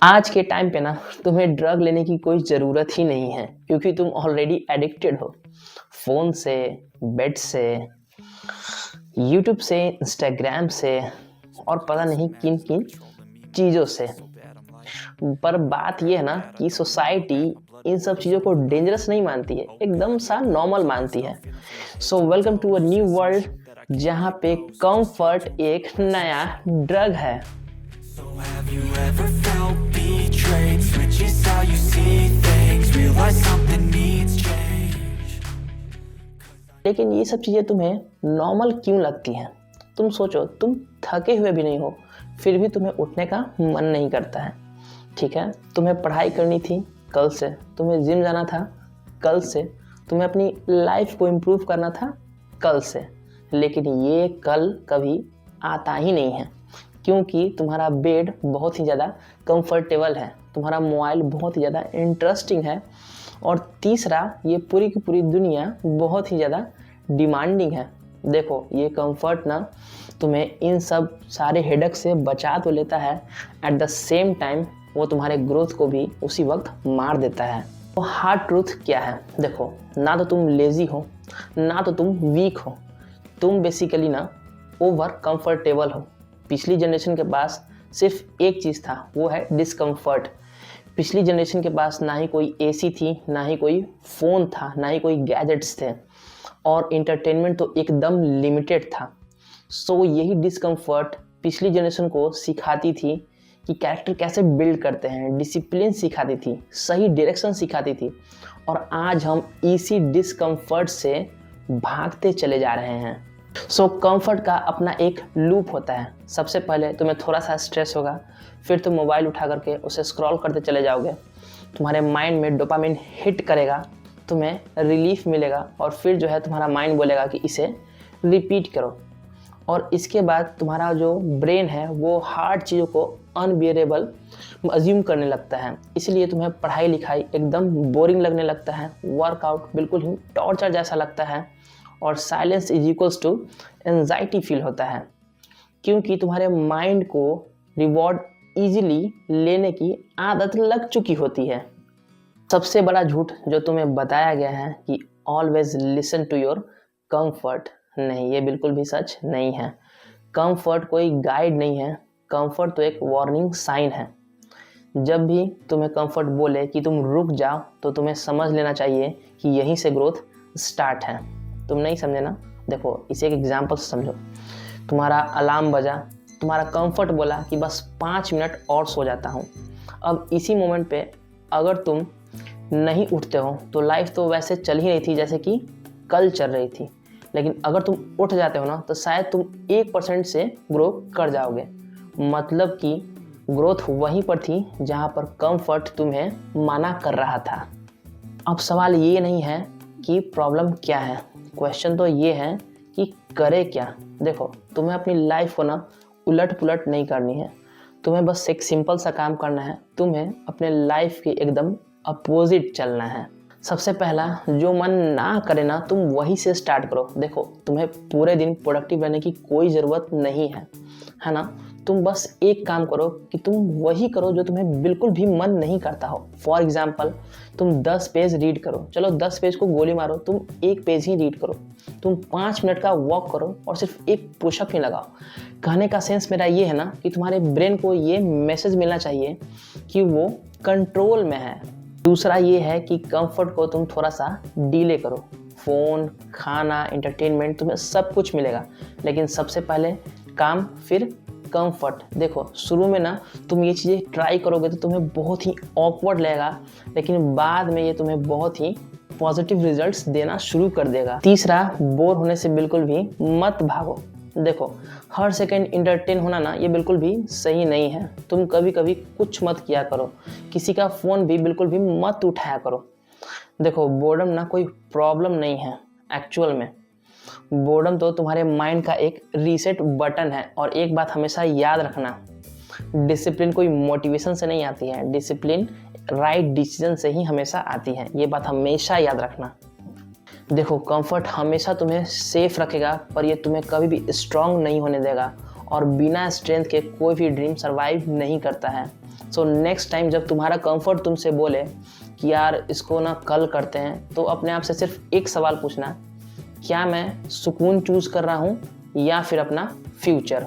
आज के टाइम पे ना तुम्हें ड्रग लेने की कोई ज़रूरत ही नहीं है क्योंकि तुम ऑलरेडी एडिक्टेड हो। फ़ोन से, बेड से, यूट्यूब से, इंस्टाग्राम से और पता नहीं किन किन चीज़ों से। पर बात यह है ना कि सोसाइटी इन सब चीज़ों को डेंजरस नहीं मानती है, एकदम सा नॉर्मल मानती है। So welcome to a new world जहाँ पे कंफर्ट एक नया ड्रग है। So have you ever felt betrayed? Switches how you see things, realize something needs change. लेकिन ये सब चीज़ें तुम्हें नॉर्मल क्यों लगती हैं? तुम सोचो, तुम थके हुए भी नहीं हो, फिर भी तुम्हें उठने का मन नहीं करता है। ठीक है, तुम्हें पढ़ाई करनी थी कल से, तुम्हें जिम जाना था कल से, तुम्हें अपनी लाइफ को इम्प्रूव करना था कल से, लेकिन ये कल कभी आता ही नहीं है क्योंकि तुम्हारा बेड बहुत ही ज़्यादा कंफर्टेबल है, तुम्हारा मोबाइल बहुत ही ज़्यादा इंटरेस्टिंग है और तीसरा ये पूरी की पूरी दुनिया बहुत ही ज़्यादा डिमांडिंग है। देखो, ये कंफर्ट ना तुम्हें इन सब सारे हेडेक से बचा तो लेता है, एट द सेम टाइम वो तुम्हारे ग्रोथ को भी उसी वक्त मार देता है। तो हार्ड ट्रूथ क्या है? देखो, ना तो तुम लेज़ी हो, ना तो तुम वीक हो, तुम बेसिकली ना ओवर कंफर्टेबल हो। पिछली जनरेशन के पास सिर्फ एक चीज़ था, वो है डिस्कम्फर्ट। पिछली जनरेशन के पास ना ही कोई एसी थी, ना ही कोई फ़ोन था, ना ही कोई गैजेट्स थे और इंटरटेनमेंट तो एकदम लिमिटेड था। सो यही डिस्कम्फर्ट पिछली जनरेशन को सिखाती थी कि कैरेक्टर कैसे बिल्ड करते हैं, डिसिप्लिन सिखाती थी, सही डायरेक्शन सिखाती थी और आज हम इसी डिस्कम्फर्ट से भागते चले जा रहे हैं। सो कंफर्ट का अपना एक लूप होता है। सबसे पहले तुम्हें थोड़ा सा स्ट्रेस होगा, फिर तुम मोबाइल उठा करके उसे स्क्रॉल करते चले जाओगे, तुम्हारे माइंड में डोपामिन हिट करेगा, तुम्हें रिलीफ मिलेगा और फिर जो है तुम्हारा माइंड बोलेगा कि इसे रिपीट करो और इसके बाद तुम्हारा जो ब्रेन है वो हार्ड चीज़ों को अनबियरेबल अज्यूम करने लगता है। इसलिए तुम्हें पढ़ाई लिखाई एकदम बोरिंग लगने लगता है, वर्कआउट बिल्कुल ही टॉर्चर जैसा लगता है और silence is equals to anxiety feel होता है क्योंकि तुम्हारे माइंड को रिवॉर्ड इजीली लेने की आदत लग चुकी होती है। सबसे बड़ा झूठ जो तुम्हें बताया गया है कि always listen to your comfort, नहीं, ये बिल्कुल भी सच नहीं है। कंफर्ट कोई गाइड नहीं है, कंफर्ट तो एक वार्निंग साइन है। जब भी तुम्हें कंफर्ट बोले कि तुम रुक जाओ तो तुम्हें समझ लेना चाहिए कि यहीं से ग्रोथ स्टार्ट है। तुम नहीं समझे ना? देखो, इसे एक एग्जांपल से समझो। तुम्हारा अलार्म बजा, तुम्हारा कंफर्ट बोला कि बस 5 मिनट और सो जाता हूँ। अब इसी मोमेंट पे अगर तुम नहीं उठते हो तो लाइफ तो वैसे चल ही रही थी जैसे कि कल चल रही थी, लेकिन अगर तुम उठ जाते हो ना तो शायद तुम 1% से ग्रो कर जाओगे। मतलब कि ग्रोथ वहीं पर थी जहाँ पर कंफर्ट तुम्हें मना कर रहा था। अब सवाल ये नहीं है कि प्रॉब्लम क्या है, क्वेश्चन तो ये है कि करे क्या। देखो, तुम्हें अपनी लाइफ को ना उलट पुलट नहीं करनी है, तुम्हें बस एक सिंपल सा काम करना है, तुम्हें अपने लाइफ के एकदम अपोजिट चलना है। सबसे पहला, जो मन ना करे ना तुम वही से स्टार्ट करो। देखो, तुम्हें पूरे दिन प्रोडक्टिव रहने की कोई ज़रूरत नहीं है ना? तुम बस एक काम करो कि तुम वही करो जो तुम्हें बिल्कुल भी मन नहीं करता हो। फॉर एग्जाम्पल, तुम 10 पेज रीड करो, चलो 10 पेज को गोली मारो, तुम 1 पेज ही रीड करो। तुम 5 मिनट का वॉक करो और सिर्फ एक पुशअप ही लगाओ। कहने का सेंस मेरा ये है ना कि तुम्हारे ब्रेन को ये मैसेज मिलना चाहिए कि वो कंट्रोल में है। दूसरा ये है कि कंफर्ट को तुम थोड़ा सा डिले करो। फ़ोन, खाना, एंटरटेनमेंट, तुम्हें सब कुछ मिलेगा, लेकिन सबसे पहले काम फिर कंफर्ट। देखो, शुरू में ना तुम ये चीज़ें ट्राई करोगे तो तुम्हें बहुत ही ऑकवर्ड लगेगा, लेकिन बाद में ये तुम्हें बहुत ही पॉजिटिव रिजल्ट्स देना शुरू कर देगा। तीसरा, बोर होने से बिल्कुल भी मत भागो। देखो, हर सेकंड इंटरटेन होना ना ये बिल्कुल भी सही नहीं है। तुम कभी कभी कुछ मत किया करो, किसी का फ़ोन भी बिल्कुल भी मत उठाया करो। देखो, बोर्डम ना कोई प्रॉब्लम नहीं है, एक्चुअल में बोर्डम तो तुम्हारे माइंड का एक रीसेट बटन है। और एक बात हमेशा याद रखना, डिसिप्लिन कोई मोटिवेशन से नहीं आती है, डिसिप्लिन राइट डिसीजन से ही हमेशा आती है। ये बात हमेशा याद रखना। देखो, कंफर्ट हमेशा तुम्हें सेफ रखेगा पर ये तुम्हें कभी भी स्ट्रांग नहीं होने देगा और बिना स्ट्रेंथ के कोई भी ड्रीम सर्वाइव नहीं करता है। सो नेक्स्ट टाइम जब तुम्हारा कंफर्ट तुमसे बोले कि यार इसको ना कल करते हैं, तो अपने आप से सिर्फ एक सवाल पूछना, क्या मैं सुकून चूज़ कर रहा हूँ या फिर अपना फ्यूचर।